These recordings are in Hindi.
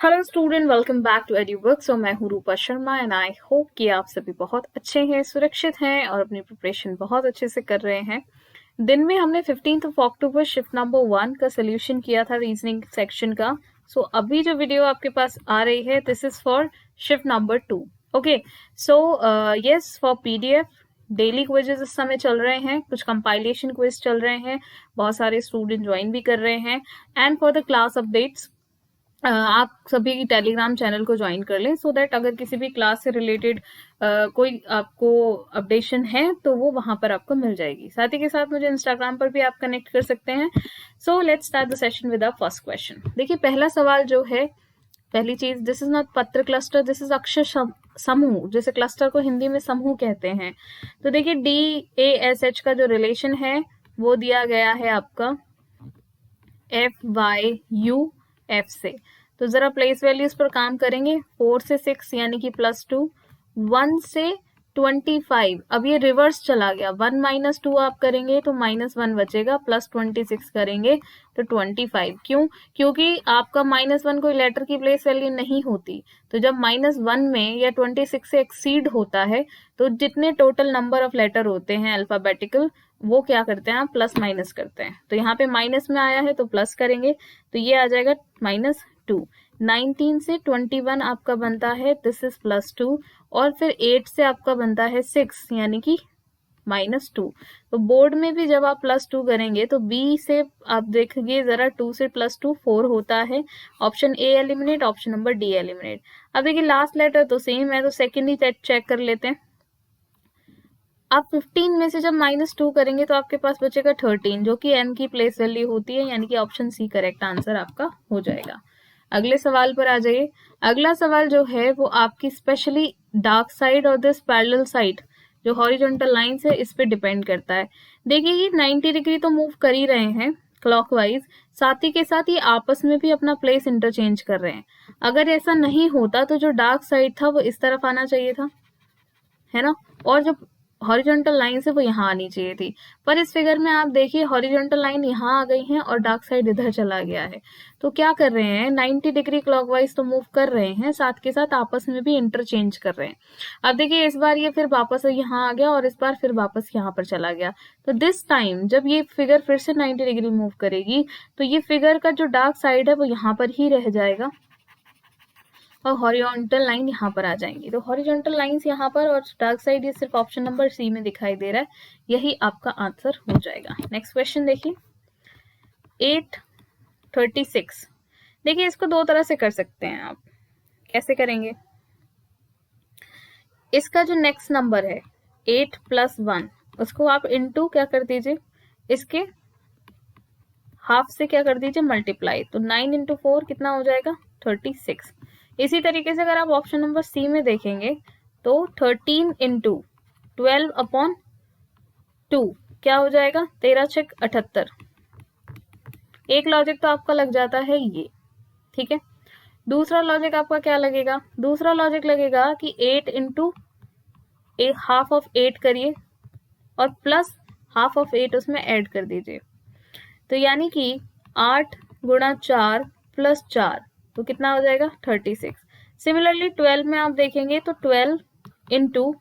Hello student, welcome back to Eduwork. So मैं हूँ Rupa Sharma and I hope कि आप सभी बहुत अच्छे हैं, सुरक्षित हैं और अपनी प्रिपरेशन बहुत अच्छे से कर रहे हैं। दिन में हमने 15 अक्टूबर शिफ्ट नंबर 1 का सोल्यूशन किया था रीजनिंग सेक्शन का। सो अभी जो वीडियो आपके पास आ रही है this is for shift number 2। Okay, so yes, for PDF daily quizzes इस समय चल रहे हैं, कुछ कंपाइलेशन क्विज चल रहे हैं, बहुत सारे स्टूडेंट ज्वाइन भी कर रहे हैं। And for the class updates आप सभी टेलीग्राम चैनल को ज्वाइन कर लें सो दैट अगर किसी भी क्लास से रिलेटेड कोई आपको अपडेशन है तो वो वहां पर आपको मिल जाएगी। साथ ही के साथ मुझे इंस्टाग्राम पर भी आप कनेक्ट कर सकते हैं। So let's start the session with our first question. देखिए पहला सवाल जो है, पहली चीज, दिस इज नॉट पत्र क्लस्टर, दिस इज अक्षर समूह। जैसे क्लस्टर को हिंदी में समूह कहते हैं। तो देखिए DASH का जो रिलेशन है वो दिया गया है आपका FYUF से। तो जरा प्लेस वैल्यूज पर काम करेंगे। 4 से 6 यानी कि +2, 1 से 25, अब ये रिवर्स चला गया। 1 - 2 आप करेंगे तो -1 बचेगा, +26 करेंगे तो 25। क्यों? क्योंकि आपका -1 कोई लेटर की प्लेस वैल्यू नहीं होती। तो जब -1 में या 26 से एक्सीड होता है तो जितने टोटल नंबर ऑफ लेटर होते हैं अल्फाबेटिकल, वो क्या करते हैं, आप प्लस माइनस करते हैं। तो यहाँ पे माइनस में आया है तो प्लस करेंगे तो ये आ जाएगा -2। 19 से 21 आपका बनता है, दिस इज +2। और फिर 8 से आपका बनता है 6 यानी कि -2। तो बोर्ड में भी जब आप +2 करेंगे तो बी से आप देखिए जरा, 2 से +2 4 होता है। Option A eliminate, option number D eliminate. अब देखिए लास्ट लेटर तो सेम है तो सेकेंड ही चेक कर लेते हैं। आप 15 में से जब -2 करेंगे तो आपके पास बचेगा 13, जो कि m की प्लेस वैल्यू होती है, यानी कि ऑप्शन सी करेक्ट आंसर आपका हो जाएगा। अगले सवाल पर आ जाइए। अगला सवाल जो है वो आपकी स्पेशली डार्क साइड और दिस पैरेलल साइड, जो हॉरिजॉन्टल लाइंस है, इस पे डिपेंड करता है। देखिए ये 90 डिग्री तो मूव कर ही रहे हैं क्लॉकवाइज, साथ ही के साथ ये आपस में भी अपना प्लेस इंटरचेंज कर रहे हैं। अगर ऐसा नहीं होता तो जो डार्क साइड था वो इस तरफ आना चाहिए था, है ना, और जो हॉरिजॉन्टल लाइन है वो यहाँ आनी चाहिए थी। पर इस फिगर में आप देखिए हॉरिजॉन्टल लाइन यहाँ आ गई है और डार्क साइड इधर चला गया है। तो क्या कर रहे हैं, 90 डिग्री क्लॉकवाइज तो मूव कर रहे हैं, साथ के साथ आपस में भी इंटरचेंज कर रहे हैं। अब देखिए इस बार ये फिर वापस यहाँ आ गया और इस बार फिर वापस यहाँ पर चला गया। तो दिस टाइम जब ये फिगर फिर से 90 डिग्री मूव करेगी तो ये फिगर का जो डार्क साइड है वो यहाँ पर ही रह जाएगा और हॉरिजॉन्टल लाइन यहाँ पर आ जाएंगी। तो हॉरिजॉन्टल लाइंस यहाँ पर और डार्क साइड ये सिर्फ ऑप्शन नंबर सी में दिखाई दे रहा है, यही आपका आंसर हो जाएगा। नेक्स्ट क्वेश्चन देखिए, 836। देखिए इसको दो तरह से कर सकते हैं आप। कैसे करेंगे, इसका जो नेक्स्ट नंबर है 8 + 1, उसको आप इनटू क्या कर दीजिए, इसके हाफ से क्या कर दीजिए, मल्टीप्लाई। तो 9 × 4 कितना हो जाएगा, 36। इसी तरीके से अगर आप ऑप्शन नंबर सी में देखेंगे तो 13 × 12/2 क्या हो जाएगा, 13 × 6 = 78। एक लॉजिक तो आपका लग जाता है ये, ठीक है। दूसरा लॉजिक आपका क्या लगेगा, दूसरा लॉजिक लगेगा कि 8 × हाफ ऑफ 8 करिए और प्लस हाफ ऑफ 8 उसमें ऐड कर दीजिए। तो यानी कि 8 × 4 + 4 तो कितना हो जाएगा, 36। सिमिलरली 12 में आप देखेंगे तो 12 ×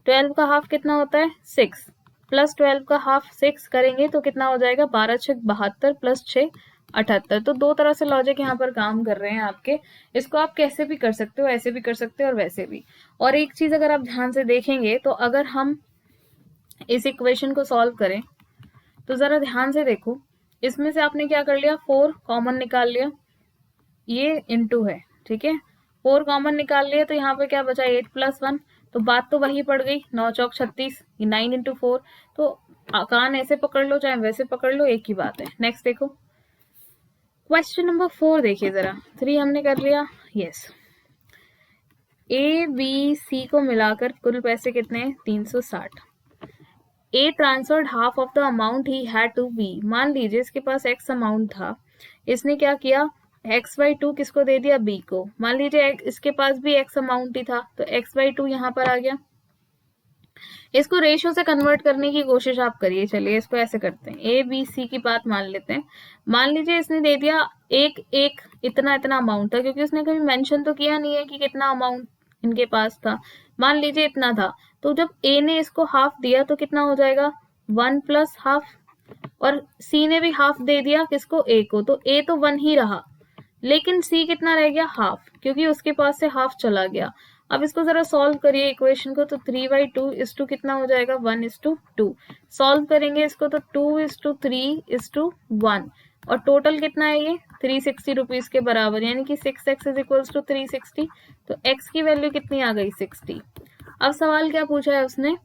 12 का हाफ कितना होता है, 6, प्लस 12 का हाफ 6 करेंगे तो कितना हो जाएगा, 12 × 6 = 72 + 6 = 78। तो दो तरह से लॉजिक यहाँ पर काम कर रहे हैं आपके। इसको आप कैसे भी कर सकते हो, ऐसे भी कर सकते हो और वैसे भी। और एक चीज अगर आप ध्यान से देखेंगे तो अगर हम इस इक्वेशन को सॉल्व करें तो जरा ध्यान से देखो, इसमें से आपने क्या कर लिया, 4 कॉमन निकाल लिया, ये इनटू है, ठीक है। 4 कॉमन निकाल लिया तो यहाँ पे क्या बचा, 8 + 1। तो बात तो वही पड़ गई, 9 × 36, 9 × 4। तो कान ऐसे पकड़ लो चाहे वैसे पकड़ लो, एक ही बात है। नेक्स्ट देखो, क्वेश्चन नंबर 4 देखिए जरा। 3 हमने कर लिया, यस। ABC को मिलाकर कुल पैसे कितने हैं, 360। A transferred half of the amount he had to be. मान लीजिए इसके पास X अमाउंट था, इसने क्या किया, x/2 किसको दे दिया, B को। मान लीजिए इसके पास भी X अमाउंट ही था तो x/2 यहाँ पर आ गया। इसको रेशियो से कन्वर्ट करने की कोशिश आप करिए। चलिए इसको ऐसे करते हैं, ए बी सी की बात मान लेते हैं। मान लीजिए इसने दे दिया एक एक इतना इतना अमाउंट था, क्योंकि उसने कभी मेंशन तो किया नहीं है कि कितना अमाउंट इनके पास था। मान लीजिए इतना था, तो जब ए ने इसको हाफ दिया तो कितना हो जाएगा, 1 प्लस हाफ, और सी ने भी हाफ दे दिया किसको, ए को, तो ए तो 1 ही रहा, लेकिन सी कितना रह गया, हाफ, क्योंकि उसके पास से हाफ चला गया। अब इसको जरा सॉल्व करिए इक्वेशन को, तो 3/2 कितना हो जाएगा, 1:2। सॉल्व करेंगे इसको तो 2:3:1, और टोटल कितना है ये 360 रुपीज के बराबर, यानी कि 6x इज इक्वल्स टू 360। तो x की वैल्यू कितनी आ गई, 60। अब सवाल क्या पूछा है उसने,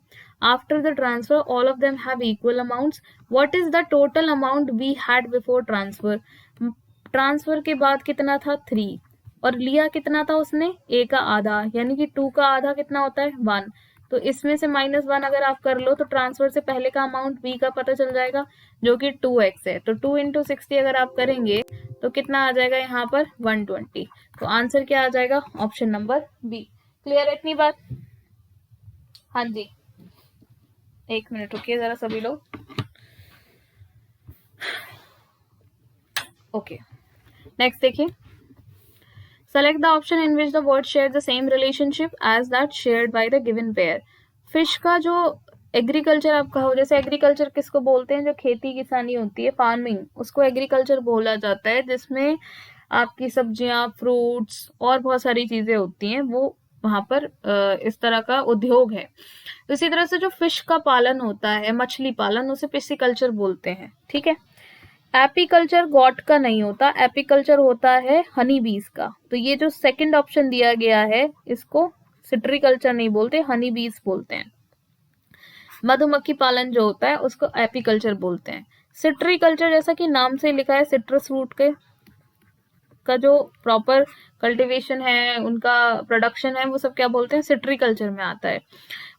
after the transfer all of them have equal amounts, what is the total amount we had before transfer. Transfer के बाद कितना था, 3, और लिया कितना था उसने, a का आधा, यानी कि 2 का आधा कितना होता है, 1। तो इसमें से -1 अगर आप कर लो तो ट्रांसफर से पहले का अमाउंट b का पता चल जाएगा, जो कि 2x है। तो 2 × 60 अगर आप करेंगे तो कितना आ जाएगा यहाँ पर, 120। तो आंसर क्या आ जाएगा, ऑप्शन नंबर बी। क्लियर है इतनी बात? हाँ जी, एक मिनट रुकिए जरा सभी लोग। ओके, नेक्स्ट देखिए, select the option in which the word share the same relationship as that shared by the given pair। Fish का जो एग्रीकल्चर आप कहो, जैसे एग्रीकल्चर किसको बोलते हैं, जो खेती किसानी होती है, फार्मिंग, उसको एग्रीकल्चर बोला जाता है, जिसमें आपकी सब्जियां, फ्रूट्स और बहुत सारी चीजें होती हैं, वो वहां पर इस तरह का उद्योग है। इसी तरह से जो फिश का पालन होता है, मछली पालन, उसे पिस्सीकल्चर बोलते हैं, ठीक है। एपीकल्चर गॉट का नहीं होता, एपीकल्चर होता है हनी बीज का। तो ये जो सेकंड ऑप्शन दिया गया है, इसको सिट्रीकल्चर नहीं बोलते, हनी बीज बोलते हैं। मधुमक्खी पालन जो होता है उसको एपीकल्चर बोलते हैं। सिट्रीकल्चर जैसा कि नाम से लिखा है, सिट्रस फ्रूट के का जो प्रॉपर कल्टीवेशन है, उनका प्रोडक्शन है, वो सब क्या बोलते हैं, सिट्रीकल्चर में आता है।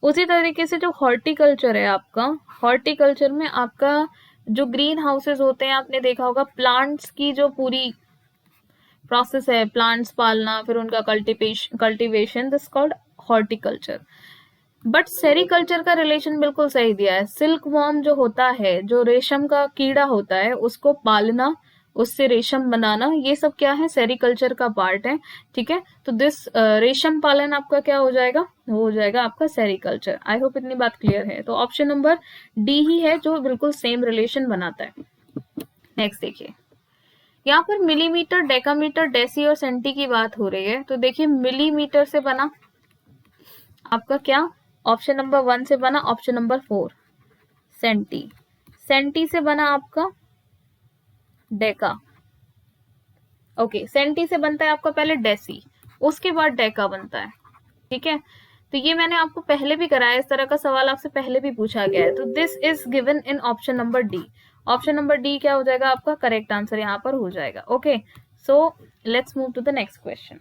उसी तरीके से जो हॉर्टिकल्चर है आपका, हॉर्टिकल्चर में आपका जो ग्रीन हाउसेस होते हैं, आपने देखा होगा, प्लांट्स की जो पूरी प्रोसेस है, प्लांट्स पालना, फिर उनका cultivation, this called horticulture. But sericulture का रिलेशन बिल्कुल सही दिया है। सिल्क वॉर्म जो होता है, जो रेशम का कीड़ा होता है, उसको पालना, उससे रेशम बनाना, ये सब क्या है, सेरिकल्चर का पार्ट है, ठीक है। तो दिस रेशम पालन आपका क्या हो जाएगा, वो हो जाएगा आपका सेरिकल्चर। आई होप इतनी बात क्लियर है। तो ऑप्शन नंबर डी ही है जो बिल्कुल सेम रिलेशन बनाता है। नेक्स्ट देखिए, यहाँ पर मिलीमीटर, डेकामीटर, डेसी और सेंटी की बात हो रही है। तो देखिए, मिलीमीटर से बना आपका क्या, ऑप्शन नंबर 1 से बना ऑप्शन नंबर 4 सेंटी। सेंटी से बना आपका डेका। ओके, सेंटी से बनता है आपका पहले डेसी, उसके बाद डेका बनता है, ठीक है। तो ये मैंने आपको पहले भी कराया, इस तरह का सवाल आपसे पहले भी पूछा गया है। तो this is given in option number D. Option number D क्या हो जाएगा आपका, करेक्ट आंसर यहाँ पर हो जाएगा। Okay, so let's move to the next question.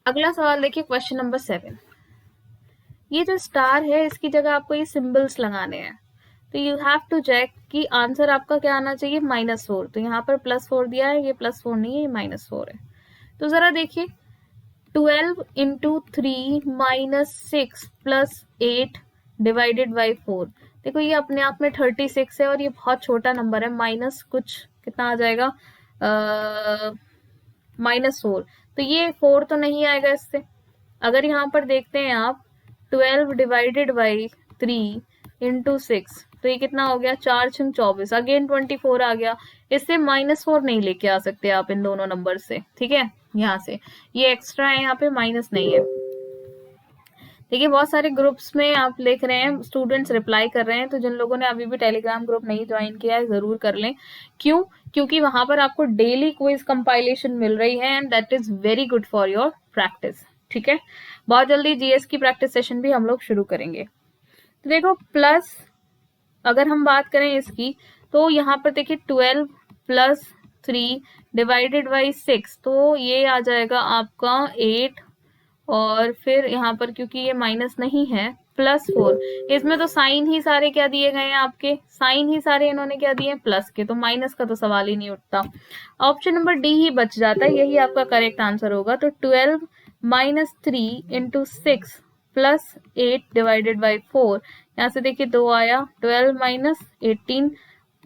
अगला सवाल देखिए, क्वेश्चन नंबर 7। ये जो स्टार है, इसकी जगह आपको ये सिंबल्स लगाने हैं। तो यू हैव टू चेक कि आंसर आपका क्या आना चाहिए, -4। तो यहाँ पर +4 दिया है, ये +4 नहीं है, ये -4 है। तो जरा देखिए, 12 × 3 - 6 + 8 डिवाइडेड बाई 4। देखो ये अपने आप में 36 है, और ये बहुत छोटा नंबर है, माइनस कुछ कितना आ जाएगा, -4। तो ये 4 तो नहीं आएगा इससे। अगर यहाँ पर देखते हैं आप, 12 डिवाइडेड बाई 3 × 6, तो ये कितना हो गया, 4 × 6 = 24, अगेन 24 आ गया। इससे -4 नहीं लेके आ सकते आप इन दोनों नंबर से, ठीक है। यहाँ से ये एक्स्ट्रा है, यहाँ पे माइनस नहीं है। देखिए, बहुत सारे ग्रुप्स में आप लिख रहे हैं, स्टूडेंट्स रिप्लाई कर रहे हैं, तो जिन लोगों ने अभी भी टेलीग्राम ग्रुप नहीं ज्वाइन किया है, जरूर कर लें। क्यों? क्योंकि वहां पर आपको डेली क्विज कंपाइलेशन मिल रही है, and that is very good for your practice, ठीक है। बहुत जल्दी जीएस की प्रैक्टिस सेशन भी हम लोग शुरू करेंगे। तो देखो, प्लस अगर हम बात करें इसकी, तो यहाँ पर देखिए 12 + 3 डिवाइडेड बाई 6, तो ये आ जाएगा आपका 8, और फिर यहाँ पर क्योंकि ये माइनस नहीं है, +4। इसमें तो साइन ही सारे क्या दिए गए हैं आपके, साइन ही सारे इन्होंने क्या दिए हैं, प्लस के, तो माइनस का तो सवाल ही नहीं उठता। ऑप्शन नंबर डी ही बच जाता है, यही आपका करेक्ट आंसर होगा। तो 12 - 3 × 6 प्लस 8 डिवाइडेड बाई 4, यहाँ से देखिए 2 आया, 12 माइनस 18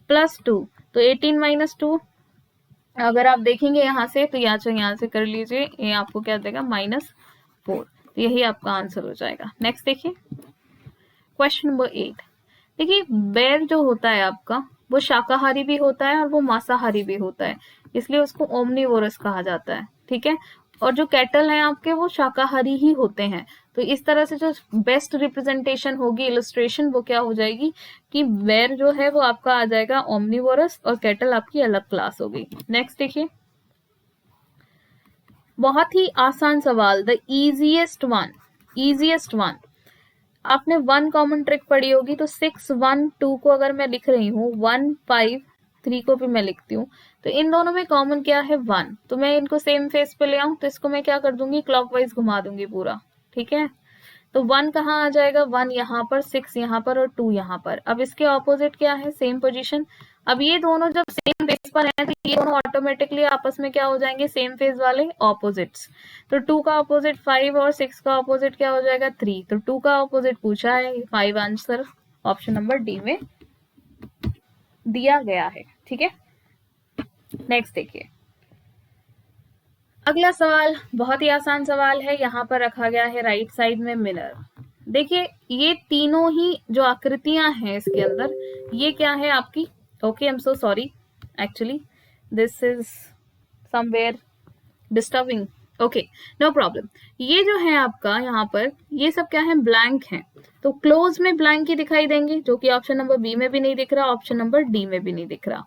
प्लस 2, तो 18 माइनस 2 अगर आप देखेंगे यहाँ से तो यहाँ से कर लीजिए, ये आपको क्या देगा -4, तो यही आपका आंसर हो जाएगा। नेक्स्ट देखिए क्वेश्चन नंबर 8। देखिए बेर जो होता है आपका वो शाकाहारी भी होता है और वो मांसाहारी भी होता है, इसलिए उसको ओमनीवोरस कहा जाता है, ठीक है। और जो कैटल हैं आपके वो शाकाहारी ही होते हैं, तो इस तरह से जो बेस्ट रिप्रेजेंटेशन होगी, इलस्ट्रेशन, वो क्या हो जाएगी कि बेर जो है वो आपका आ जाएगा ओमनीवोरस और कैटल आपकी अलग क्लास होगी। नेक्स्ट देखिए बहुत ही आसान सवाल, द इजीएस्ट वन। आपने 1 कॉमन ट्रिक पढ़ी होगी, तो 6 1 2 को अगर मैं लिख रही हूँ, 1 5 3 को भी मैं लिखती हूँ, तो इन दोनों में कॉमन क्या है 1, तो मैं इनको सेम फेस पे ले आऊं, तो इसको मैं क्या कर दूंगी क्लॉकवाइज घुमा दूंगी पूरा, ठीक है। तो 1 कहाँ आ जाएगा, 1 यहाँ पर, 6 यहाँ पर और 2 यहाँ पर। अब इसके ऑपोजिट क्या है, सेम पोजीशन। अब ये दोनों जब सेम फेज पर हैं तो ये दोनों ऑटोमेटिकली आपस में क्या हो जाएंगे, सेम फेज वाले ऑपोजिट्स। तो 2 का ऑपोजिट 5 और 6 का ऑपोजिट क्या हो जाएगा 3, तो 2 का ऑपोजिट पूछा है, 5 आंसर ऑप्शन नंबर डी में दिया गया है, ठीक है। नेक्स्ट देखिए अगला सवाल, बहुत ही आसान सवाल है, यहाँ पर रखा गया है राइट साइड में मिरर। देखिए ये तीनों ही जो आकृतियां हैं इसके अंदर, ये क्या है आपकी, okay I am so sorry, actually this is somewhere disturbing, okay no problem. ये जो है आपका यहाँ पर, ये सब क्या है, ब्लैंक है, तो क्लोज में ब्लैंक ही दिखाई देंगे, जो कि ऑप्शन नंबर बी में भी नहीं दिख रहा, ऑप्शन नंबर डी में भी नहीं दिख रहा।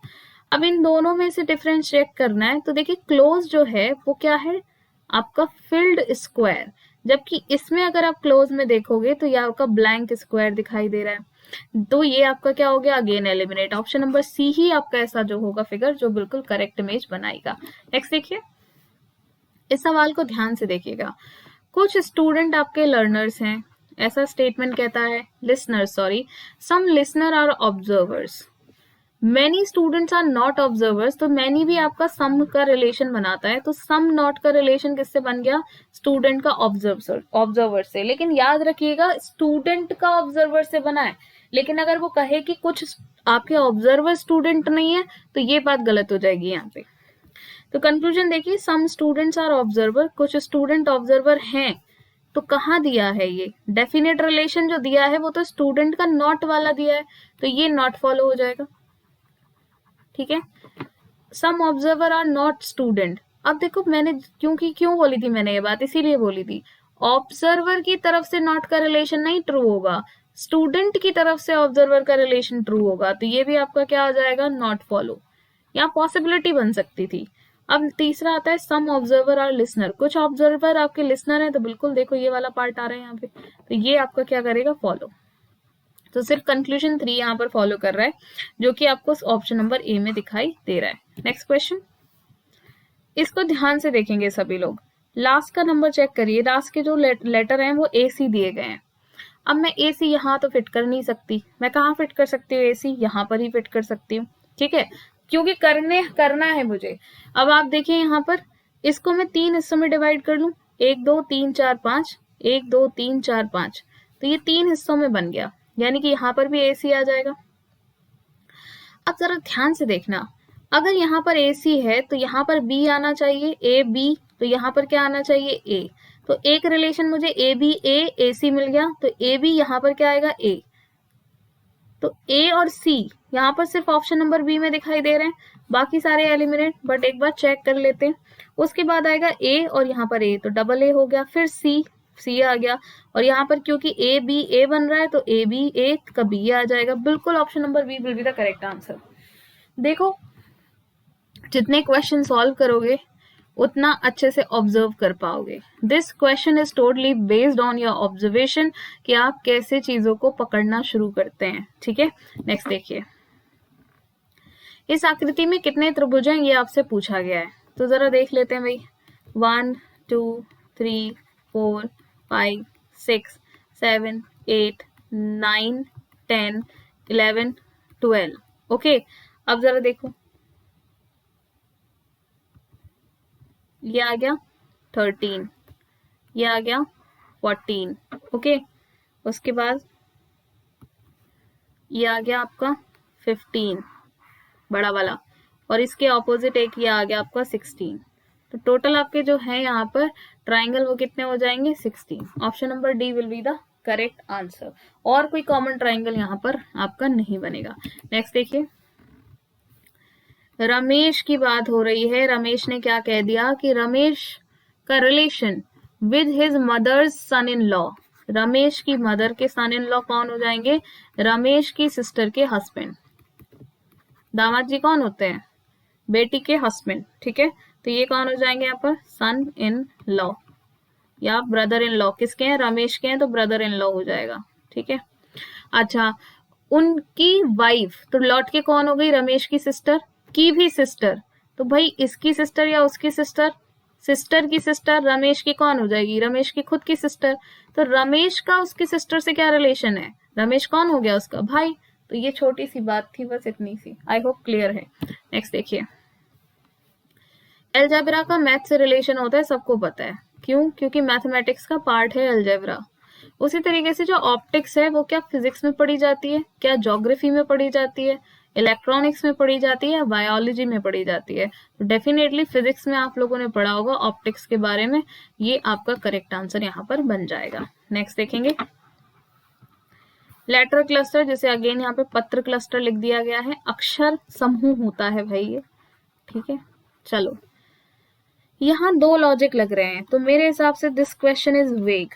अब इन दोनों में से डिफरेंस चेक करना है, तो देखिए क्लोज जो है वो क्या है आपका फिल्ड स्क्वायर, जबकि इसमें अगर आप क्लोज में देखोगे तो ये आपका ब्लैंक स्क्वायर दिखाई दे रहा है, तो ये आपका क्या हो गया, again eliminate. Option number C ही आपका ऐसा जो होगा फिगर जो बिल्कुल करेक्ट इमेज बनाएगा। नेक्स्ट देखिए इस सवाल को ध्यान से देखिएगा। कुछ स्टूडेंट आपके लर्नर्स हैं, ऐसा स्टेटमेंट कहता है, listeners sorry, some listener are observers, many students are not observers, तो मैनी भी आपका सम का रिलेशन बनाता है, तो सम नॉट का रिलेशन किससे बन गया, स्टूडेंट का ऑब्जर्वर से। लेकिन याद रखिएगा स्टूडेंट का ऑब्जर्वर से बना है, लेकिन अगर वो कहे कि कुछ आपके ऑब्जर्वर स्टूडेंट नहीं है तो ये बात गलत हो जाएगी यहाँ पे। तो कंक्लूजन देखिए, सम स्टूडेंट्स आर ऑब्जर्वर, कुछ स्टूडेंट ऑब्जर्वर हैं, तो कहाँ दिया है, ये डेफिनेट रिलेशन जो दिया है वो तो स्टूडेंट का नॉट वाला दिया है, तो ये नॉट फॉलो हो जाएगा, ठीक है। सम ऑब्जर्वर आर नॉट स्टूडेंट, अब देखो मैंने क्यों बोली थी मैंने ये बात, इसीलिए बोली थी, ऑब्जर्वर की तरफ से नॉट का रिलेशन नहीं ट्रू होगा, स्टूडेंट की तरफ से ऑब्जर्वर का रिलेशन ट्रू होगा, तो ये भी आपका क्या हो जाएगा, नॉट फॉलो, यहाँ पॉसिबिलिटी बन सकती थी। अब तीसरा आता है सम ऑब्जर्वर आर लिसनर, कुछ ऑब्जर्वर आपके लिसनर हैं, तो बिल्कुल देखो ये वाला पार्ट आ रहा है यहाँ पे, तो ये आपका क्या करेगा, फॉलो। तो सिर्फ कंक्लूजन 3 यहाँ पर फॉलो कर रहा है, जो कि आपको ऑप्शन नंबर ए में दिखाई दे रहा है। नेक्स्ट क्वेश्चन, इसको ध्यान से देखेंगे सभी लोग, लास्ट का नंबर चेक करिए, लास्ट के जो लेटर हैं वो ए सी दिए गए हैं। अब मैं ए सी यहाँ तो फिट कर नहीं सकती, मैं कहाँ फिट कर सकती हूँ, ए सी यहाँ पर ही फिट कर सकती हूँ, ठीक है, क्योंकि करना है मुझे। अब आप देखिए यहाँ पर, इसको मैं 3 हिस्सों में डिवाइड कर लूं, 1 2 3 4 5, 1 2 3 4 5, तो ये 3 हिस्सों में बन गया, यानी कि यहाँ पर भी ए सी आ जाएगा। अब जरा ध्यान से देखना, अगर यहाँ पर ए सी है तो यहाँ पर बी आना चाहिए, ए बी, तो यहाँ पर क्या आना चाहिए, ए, तो एक रिलेशन मुझे ए बी ए सी मिल गया, तो ए बी यहाँ पर क्या आएगा, ए, तो ए और सी यहाँ पर सिर्फ ऑप्शन नंबर बी में दिखाई दे रहे हैं, बाकी सारे एलिमिनेट, बट एक बार चेक कर लेते हैं। उसके बाद आएगा ए और यहाँ पर ए, तो डबल ए हो गया, फिर सी आ गया, और यहाँ पर क्योंकि ए बी ए बन रहा है तो ए बी ए का बी आ जाएगा, बिल्कुल option number B will be the correct answer. देखो जितने क्वेश्चन सॉल्व करोगे उतना अच्छे से ऑब्जर्व कर पाओगे। This question is totally based on your observation कि आप कैसे चीजों को पकड़ना शुरू करते हैं, ठीक है। नेक्स्ट देखिए, इस आकृति में कितने त्रिभुज हैं ये आपसे पूछा गया है, तो जरा देख लेते हैं भाई, 1 2 3 4 5 6 7 8 9 10 11 12, ओके। अब जरा देखो, ये आ गया 13, ये आ गया 14, ओके। उसके बाद ये आ गया आपका 15 बड़ा वाला, और इसके ऑपोजिट एक ये आ गया आपका 16। तो टोटल आपके जो है यहाँ पर ट्राइंगल वो कितने हो जाएंगे 16। Option number D will be the correct answer. और कोई कॉमन ट्राइंगल यहाँ पर आपका नहीं बनेगा। नेक्स्ट देखिए, रमेश की बात हो रही है। रमेश ने क्या कह दिया कि रमेश का relation with his mother's son in law. Ramesh की मदर के सन इन लॉ कौन हो जाएंगे? रमेश की सिस्टर के हस्बैंड। दामाद जी कौन होते हैं? बेटी के हस्बैंड, ठीक है। तो ये कौन हो जाएंगे यहाँ पर? सन इन लॉ या ब्रदर इन लॉ। किसके हैं? रमेश के हैं, तो ब्रदर इन लॉ हो जाएगा, ठीक है। अच्छा, उनकी वाइफ तो लौट के कौन हो गई? रमेश की सिस्टर की भी सिस्टर। तो भाई इसकी सिस्टर या उसकी सिस्टर? सिस्टर की सिस्टर रमेश की कौन हो जाएगी? रमेश की खुद की सिस्टर। तो रमेश का उसकी सिस्टर से क्या रिलेशन है? रमेश कौन हो गया? उसका भाई। तो ये छोटी सी बात थी, बस इतनी सी। आई होप क्लियर है। नेक्स्ट देखिए, अलजेब्रा का मैथ से रिलेशन होता है, सबको पता है। क्यों? क्योंकि मैथमेटिक्स का पार्ट है अलजेब्रा। उसी तरीके से जो ऑप्टिक्स है वो क्या फिजिक्स में पढ़ी जाती है? क्या ज्योग्राफी में पढ़ी जाती है? इलेक्ट्रॉनिक्स में पढ़ी जाती है या बायोलॉजी में पढ़ी जाती है? तो डेफिनेटली फिजिक्स में आप लोगों ने पढ़ा होगा ऑप्टिक्स के बारे में। ये आपका करेक्ट आंसर यहाँ पर बन जाएगा। नेक्स्ट देखेंगे, लेटर क्लस्टर, जैसे अगेन यहाँ पे पत्र क्लस्टर लिख दिया गया है। अक्षर समूह होता है भाई ये, ठीक है। चलो, यहाँ दो लॉजिक लग रहे हैं, तो मेरे हिसाब से दिस क्वेश्चन इज वेग।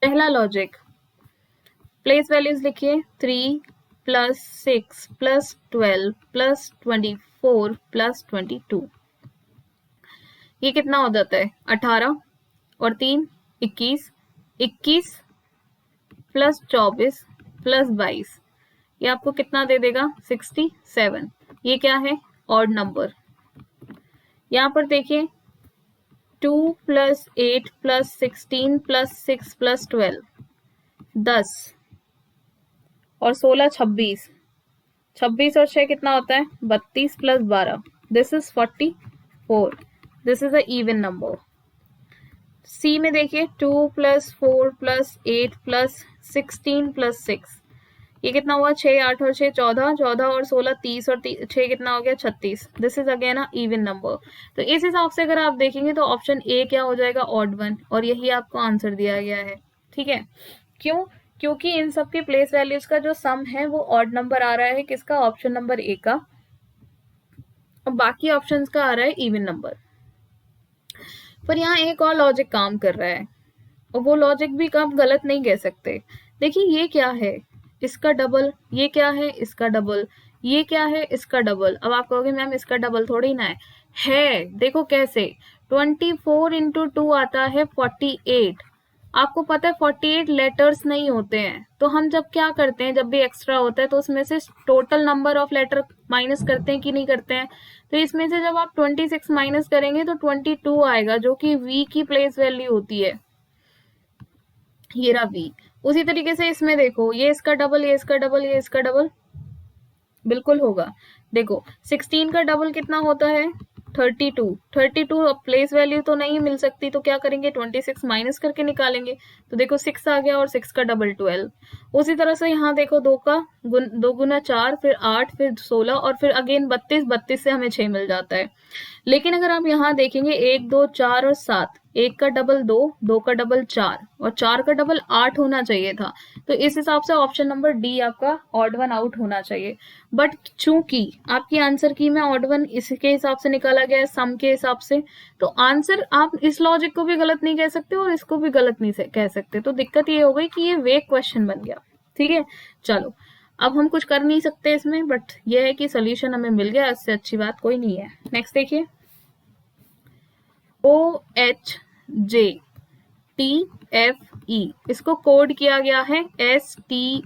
पहला लॉजिक, प्लेस वैल्यूज लिखिए। 3 + 6 + 12 + 24 + 22, ये कितना हो जाता है? 18 और 3 21, 21 + 24 + 22, ये आपको कितना दे देगा? 67। ये क्या है? Odd number. यहाँ पर देखिए 2 + 8 + 16 + 6 + 12, 10 और 16 26। 26 और 6 कितना होता है? 32 + 12, this is 44। This is a even number. C में देखिए 2 + 4 + 8 + 16 + 6, ये कितना हुआ? 6 8 और 6 14, 14 और 16 30 और 6 कितना हो गया? 36। This is again a even number. तो इस हिसाब से अगर आप देखेंगे तो ऑप्शन ए क्या हो जाएगा? ऑड वन, और यही आपको आंसर दिया गया है, ठीक है। क्यों? क्योंकि इन सब के प्लेस वैल्यूज का जो सम है वो ऑड नंबर आ रहा है। किसका? ऑप्शन नंबर ए का। और बाकी ऑप्शंस का आ रहा है इवन नंबर। पर यहाँ एक और लॉजिक काम कर रहा है, और वो लॉजिक भी हम गलत नहीं कह सकते। देखिए ये क्या है? इसका डबल। ये क्या है? इसका डबल। ये क्या है? इसका डबल। अब आप कहोगे मैम इसका डबल थोड़ी ना है। देखो कैसे, 24 × 2 आता है 48। आपको पता है 48 लेटर्स नहीं होते हैं, तो हम जब क्या करते हैं, जब भी एक्स्ट्रा होता है तो उसमें से total number of letter minus करते हैं कि नहीं करते हैं? तो इसमें से जब आप 26 माइनस करेंगे तो 22 आएगा, जो कि वी की प्लेस वैल्यू होती है। ये रहा वी। उसी तरीके से इसमें देखो, ये इसका डबल, ये इसका डबल, ये इसका डबल, बिल्कुल होगा। देखो 16 का डबल कितना होता है? 32। 32 अब प्लेस वैल्यू तो नहीं मिल सकती, तो क्या करेंगे? 26 माइनस करके निकालेंगे। तो देखो 6 आ गया, और 6 का डबल 12। उसी तरह से यहाँ देखो 2 का 2 × 4, फिर 8, फिर 16, और फिर अगेन 32। 32 से हमें 6 मिल जाता है। लेकिन अगर आप यहाँ देखेंगे 1 2 4 और 7, 1 का डबल 2, 2 का डबल 4 और 4 का डबल 8 होना चाहिए था। तो इस हिसाब से ऑप्शन नंबर डी आपका ऑड वन आउट होना चाहिए। बट चूंकि आपकी आंसर की में ऑड वन इसके हिसाब से निकाला गया है, सम के हिसाब से, तो आंसर आप इस लॉजिक को भी गलत नहीं कह सकते और इसको भी गलत नहीं कह सकते। तो दिक्कत ये हो गई कि ये वेग क्वेश्चन बन गया, ठीक है। चलो, अब हम कुछ कर नहीं सकते इसमें, बट ये है कि सोल्यूशन हमें मिल गया, इससे अच्छी बात कोई नहीं है। नेक्स्ट देखिए, OHJTFE, इसको कोड किया गया है STRONG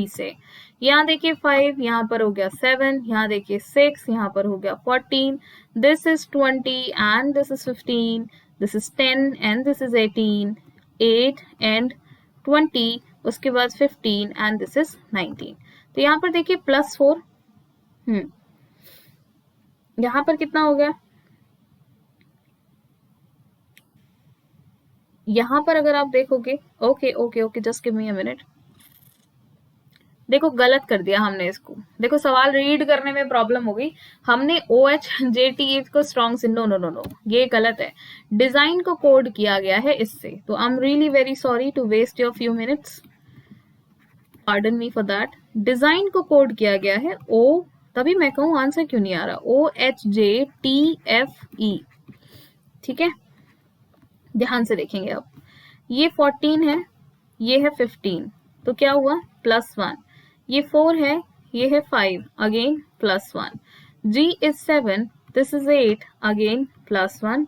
से। यहाँ देखिए 5, यहाँ पर हो गया 7, यहाँ देखिए 6, यहाँ पर हो गया 14, this is 20 and this is 15, this is 10 and this is 18, 8 and 20, उसके बाद 15 एंड दिस इज 19। तो यहाँ पर देखिए +4, यहाँ पर कितना हो गया? यहाँ पर अगर आप देखोगे, okay okay okay, just give me a minute. देखो गलत कर दिया हमने इसको, देखो सवाल रीड करने में प्रॉब्लम हो गई। हमने OHJT को स्ट्रॉन्ग से, नो नो नो नो, ये गलत है। डिजाइन को कोड किया गया है इससे, तो I am really very sorry to waste your few minutes, pardon me for that. Design को कोड किया गया है ओ, तभी मैं कहूँ आंसर क्यों नहीं आ रहा, OHJTFE। ठीक है, ध्यान से देखेंगे अब, ये 14 है, ये है 15, तो क्या हुआ +1, ये 4 है, ये है 5, again +1, G is 7, this is 8, again +1,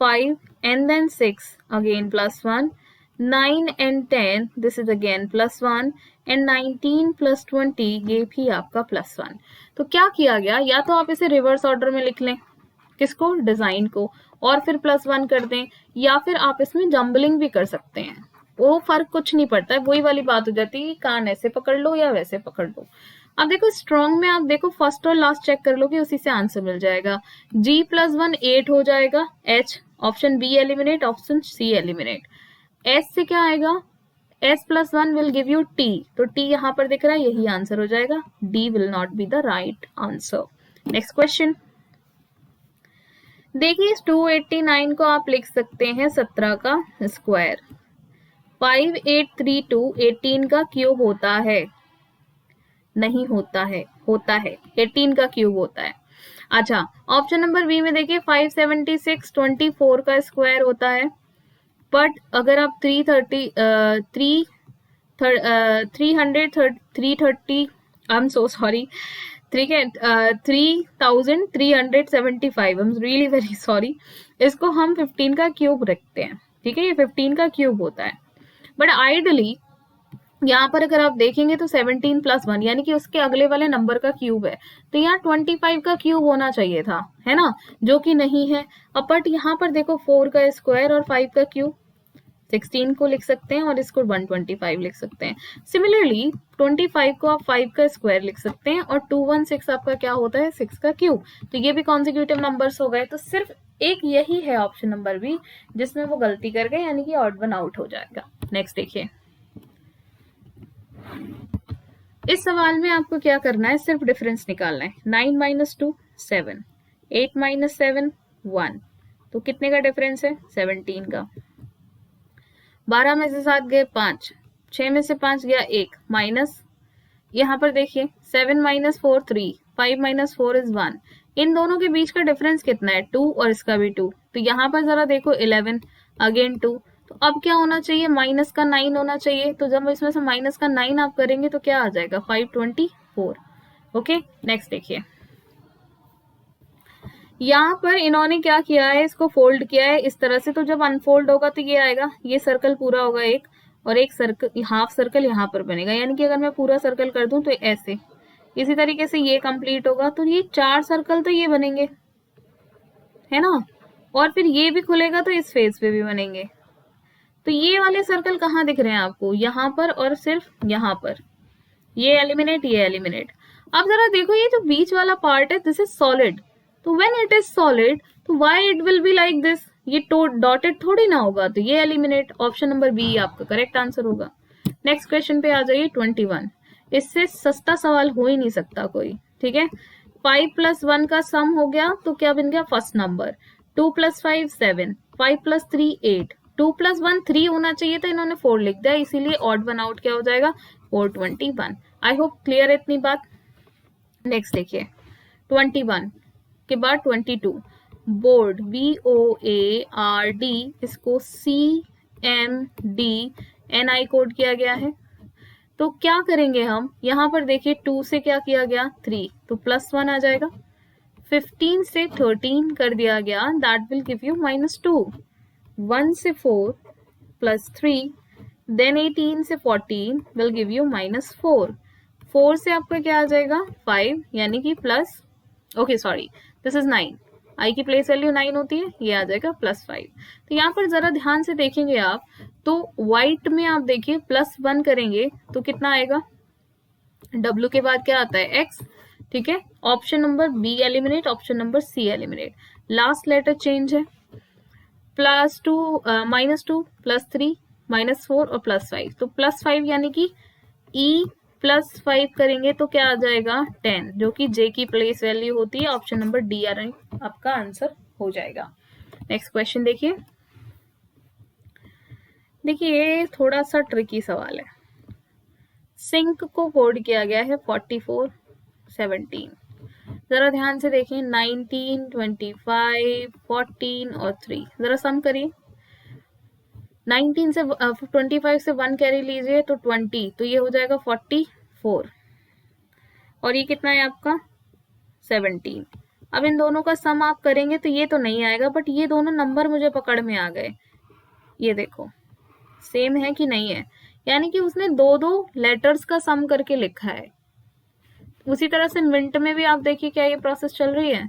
5 and then 6, again +1, 9 and 10, this is again +1, and 19 + 20, ये भी आपका +1। तो क्या किया गया, या तो आप इसे रिवर्स ऑर्डर में लिख लें, किसको, डिजाइन को, और फिर +1 कर दें, या फिर आप इसमें जम्बलिंग भी कर सकते हैं, वो फर्क कुछ नहीं पड़ता है, वही वाली बात हो जाती है, कान ऐसे पकड़ लो या वैसे पकड़ लो। अब देखो स्ट्रॉन्ग में आप देखो फर्स्ट और लास्ट चेक कर लोगे, उसी से आंसर मिल जाएगा। G + 1 8 हो जाएगा, H, option B eliminate, option C eliminate. S से क्या आएगा, S + 1 will give you T, तो T यहाँ पर दिख रहा है, यही आंसर हो जाएगा, D will not be the right answer. Next question देखिए, 289 को आप लिख सकते हैं 17 का स्क्वायर, 5832 18 का क्यूब होता है, नहीं होता है, होता है, 18 का क्यूब होता है। अच्छा, ऑप्शन नंबर बी में देखिए 576 24 का स्क्वायर होता है, बट अगर आप 330 आई एम सो सॉरी, ठीक है, 3375, आई एम रियली वेरी सॉरी, इसको हम 15 का क्यूब रखते हैं, ठीक है, ये 15 का क्यूब होता है, बट आइडली यहाँ पर अगर आप देखेंगे तो 17 + 1 यानी कि उसके अगले वाले नंबर का क्यूब है, तो यहाँ 25 का क्यूब होना चाहिए था, है ना, जो कि नहीं है। अब बट यहाँ पर देखो 4 का स्क्वायर और 5 का क्यूब, 16 को लिख सकते हैं और इसको 125 लिख सकते हैं। सिमिलरली 25 को आप 5 का स्क्वायर लिख सकते हैं, और 216 आपका क्या होता है, 6 का क्यूब, तो ये भी कॉन्जिक्यूटिव नंबर्स हो गए। तो सिर्फ एक यही है ऑप्शन नंबर बी जिसमें वो गलती कर गए, यानी कि ऑड वन आउट हो जाएगा। नेक्स्ट देखिए, इस सवाल में आपको क्या करना है, सिर्फ डिफरेंस निकालना है। 9 - 2 7, 8 - 7 1, तो कितने का डिफरेंस है, 17 का। 12 में से 7 गए 5, 6 में से 5 गया 1, माइनस, यहाँ पर देखिए 7 - 4 3, 5 - 4 is 1, इन दोनों के बीच का डिफरेंस कितना है, 2, और इसका भी 2, तो यहाँ पर जरा देखो 11, अगेन 2, तो अब क्या होना चाहिए, माइनस का 9 होना चाहिए, तो जब इसमें से माइनस का 9 आप करेंगे तो क्या आ जाएगा, 524। ओके, नेक्स्ट देखिए, यहाँ पर इन्होंने क्या किया है, इसको फोल्ड किया है इस तरह से, तो जब अनफोल्ड होगा तो ये आएगा, ये सर्कल पूरा होगा एक, और एक सर्कल, हाफ सर्कल यहाँ पर बनेगा, यानी कि अगर मैं पूरा सर्कल कर दूं तो ऐसे, इसी तरीके से ये कंप्लीट होगा, तो ये 4 सर्कल तो ये बनेंगे, है ना, और फिर ये भी खुलेगा तो इस फेस पे भी बनेंगे। तो ये वाले सर्कल कहाँ दिख रहे हैं आपको, यहाँ पर और सिर्फ यहाँ पर, ये एलिमिनेट, ये एलिमिनेट। अब जरा देखो ये जो बीच वाला पार्ट है, दिस इज सॉलिड, तो व्हेन इट इज सॉलिड तो why it will be like this, ये डॉटेड थोड़ी ना होगा, तो ये एलिमिनेट, ऑप्शन नंबर बी आपका करेक्ट आंसर होगा। नेक्स्ट क्वेश्चन पे आ जाइए, 21, इससे सस्ता सवाल हो ही नहीं सकता कोई, ठीक है। 5 + 1 का सम हो गया तो क्या बन गया, फर्स्ट नंबर, 2 + 5 7, 5 + 3 8, 2 + 1 3 होना चाहिए था, इन्होंने 4 लिख दिया, इसीलिए ऑड वन आउट क्या हो जाएगा, 421। आई होप क्लियर है इतनी बात। नेक्स्ट देखिए, 21 के बाद 22, बोर्ड, BOARD, इसको CMDNI कोड किया गया है, तो क्या करेंगे हम, यहाँ पर देखिए 2 से क्या किया गया, 3, तो +1 आ जाएगा, 15 से 13 कर दिया गया, दैट विल गिव यू -2, 1 से 4 +3, देन 18 से 14 विल गिव यू -4, 4 से आपका क्या आ जाएगा, 5, यानी कि plus, okay sorry, this is 9, आई की प्लेस वैल्यू 9 होती है, ये आ जाएगा +5। तो यहाँ पर जरा ध्यान से देखेंगे आप, तो व्हाइट में आप देखिए +1 करेंगे तो कितना आएगा, W के बाद क्या आता है, X, ठीक है, option number B eliminate, option number C eliminate, last letter change है, +2 -2 +3 -4 और +5, तो +5 यानी कि E +5 करेंगे तो क्या आ जाएगा 10, जो कि J की प्लेस वैल्यू होती है। ऑप्शन नंबर डी आपका आंसर हो जाएगा। नेक्स्ट क्वेश्चन देखिए। देखिए ये थोड़ा सा ट्रिकी सवाल है। सिंक को कोड किया गया है 44 17। जरा ध्यान से देखिए 19 25 14 और 3, जरा सम करिए। 19 से 25 से 1 कैरी लीजिए तो 20, तो ये हो जाएगा 44 और ये कितना है आपका 17। अब इन दोनों का सम आप करेंगे तो ये तो नहीं आएगा, बट ये दोनों नंबर मुझे पकड़ में आ गए। ये देखो सेम है कि नहीं है, यानी कि उसने दो दो लेटर्स का सम करके लिखा है। उसी तरह से मिनट में भी आप देखिए क्या ये प्रोसेस चल रही है।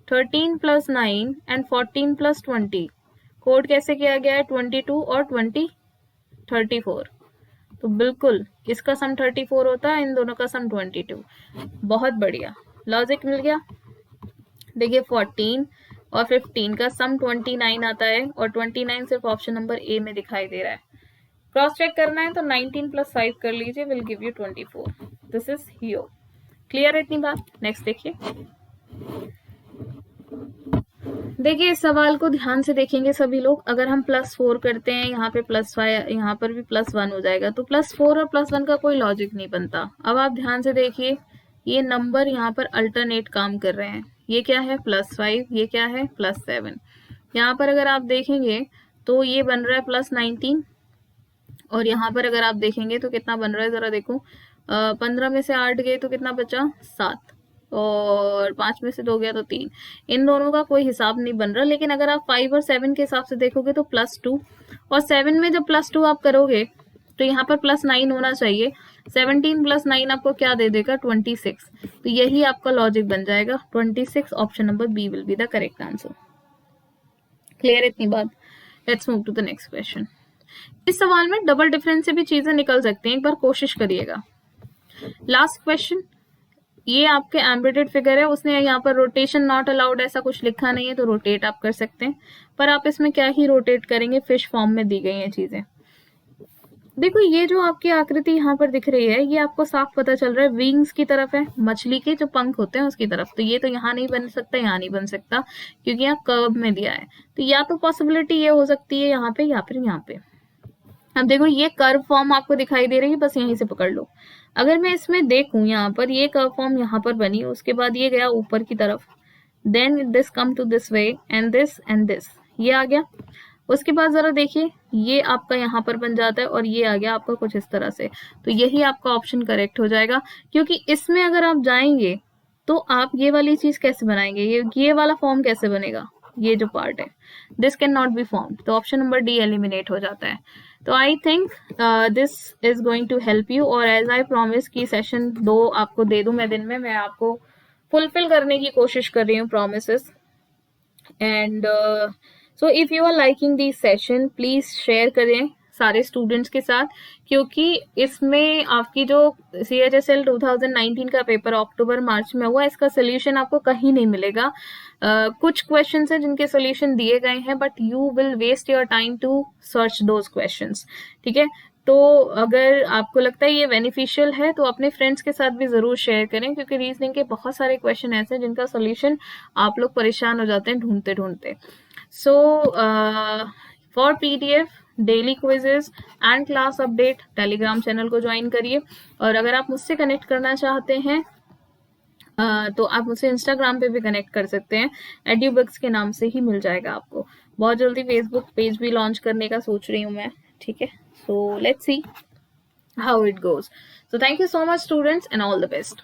13 + 9 एंड 14 + 20 कोड कैसे किया गया है 22 और 20 34, तो बिल्कुल इसका सम 34 होता है, इन दोनों का सम 22। बहुत बढ़िया, लॉजिक मिल गया। देखिए 14 और 15 का सम 29 आता है और 29 सिर्फ ऑप्शन नंबर ए में दिखाई दे रहा है। क्रॉस चेक करना है तो 19 + 5 कर लीजिए, will give you 24। This is here. Clear है इतनी बात। नेक्स्ट देखिए। देखिए इस सवाल को ध्यान से देखेंगे सभी लोग। अगर हम +4 करते हैं, यहाँ पे +5, यहाँ पर भी +1 हो जाएगा, तो +4 और +1 का कोई लॉजिक नहीं बनता। अब आप ध्यान से देखिए, ये नंबर यहाँ पर अल्टरनेट काम कर रहे हैं। ये क्या है +5, ये क्या है +7। यहाँ पर अगर आप देखेंगे तो ये बन रहा है +19 और यहाँ पर अगर आप देखेंगे तो कितना बन रहा है, जरा देखो 15 में से 8 गए तो कितना बचा 7 और 5 में से 2 गया तो 3। इन दोनों का कोई हिसाब नहीं बन रहा, लेकिन अगर आप 5 और 7 के हिसाब से देखोगे तो +2 और 7 में जब +2 आप करोगे तो यहाँ पर +9 होना चाहिए। 17 + 9 आपको क्या दे देगा 26, तो यही आपका लॉजिक बन जाएगा 26। Option number B will be the correct answer. Clear इतनी बात। Let's move to the next question. इस सवाल में डबल डिफरेंस से भी चीजें निकल सकती हैं, एक बार कोशिश करिएगा। लास्ट क्वेश्चन, ये आपके एम्बेडेड फिगर है, उसने यहाँ पर रोटेशन नॉट अलाउड ऐसा कुछ लिखा नहीं है, तो रोटेट आप कर सकते हैं, पर आप इसमें क्या ही रोटेट करेंगे, फिश फॉर्म में दी गई हैं चीजें। देखो ये जो आपकी आकृति यहाँ पर दिख रही है, ये आपको साफ पता चल रहा है विंग्स की तरफ है, मछली के जो पंख होते हैं उसकी तरफ। तो ये तो यहाँ नहीं बन सकता, यहाँ नहीं बन सकता, क्योंकि यहाँ कर्व में दिया है। तो या तो पॉसिबिलिटी ये हो सकती है यहाँ पे या फिर यहाँ पे। अब देखो ये कर्व फॉर्म आपको दिखाई दे रही है, बस यहीं से पकड़ लो। अगर मैं इसमें देखूं यहाँ पर ये कर्व फॉर्म यहाँ पर बनी, उसके बाद ये गया ऊपर की तरफ, then this come to this way and this, ये आ गया। उसके बाद जरा देखिए ये आपका यहाँ पर बन जाता है और ये आ गया आपका कुछ इस तरह से, तो यही आपका ऑप्शन करेक्ट हो जाएगा। क्योंकि इसमें अगर आप जाएंगे तो आप ये वाली चीज कैसे बनाएंगे, ये वाला फॉर्म कैसे बनेगा, ये जो पार्ट है this can not be form, तो ऑप्शन नंबर डी एलिमिनेट हो जाता है। तो I think this is going to help you, और एज आई प्रॉमिस की सेशन 2 आपको दे दूं मैं दिन में, मैं आपको फुलफिल करने की कोशिश कर रही हूँ promises. And so if you are liking this session please share करें सारे स्टूडेंट्स के साथ, क्योंकि इसमें आपकी जो CHSL 2019 का पेपर अक्टूबर मार्च में हुआ, इसका सोल्यूशन आपको कहीं नहीं मिलेगा। कुछ क्वेश्चंस हैं जिनके सोल्यूशन दिए गए हैं, but you will waste your time to search those questions, ठीक है। तो अगर आपको लगता है ये बेनिफिशियल है तो अपने फ्रेंड्स के साथ भी जरूर शेयर करें, क्योंकि रीजनिंग के बहुत सारे क्वेश्चन ऐसे हैं जिनका सोल्यूशन आप लोग परेशान हो जाते हैं ढूंढते ढूंढते। So for PDF, daily quizzes and class update Telegram channel को ज्वाइन करिए। और अगर आप मुझसे कनेक्ट करना चाहते हैं तो आप मुझसे इंस्टाग्राम पे भी कनेक्ट कर सकते हैं, एड्यूबक्स के नाम से ही मिल जाएगा आपको। बहुत जल्दी फेसबुक पेज भी लॉन्च करने का सोच रही हूँ मैं, ठीक है। So let's see how it goes. So thank you so much students and all the best.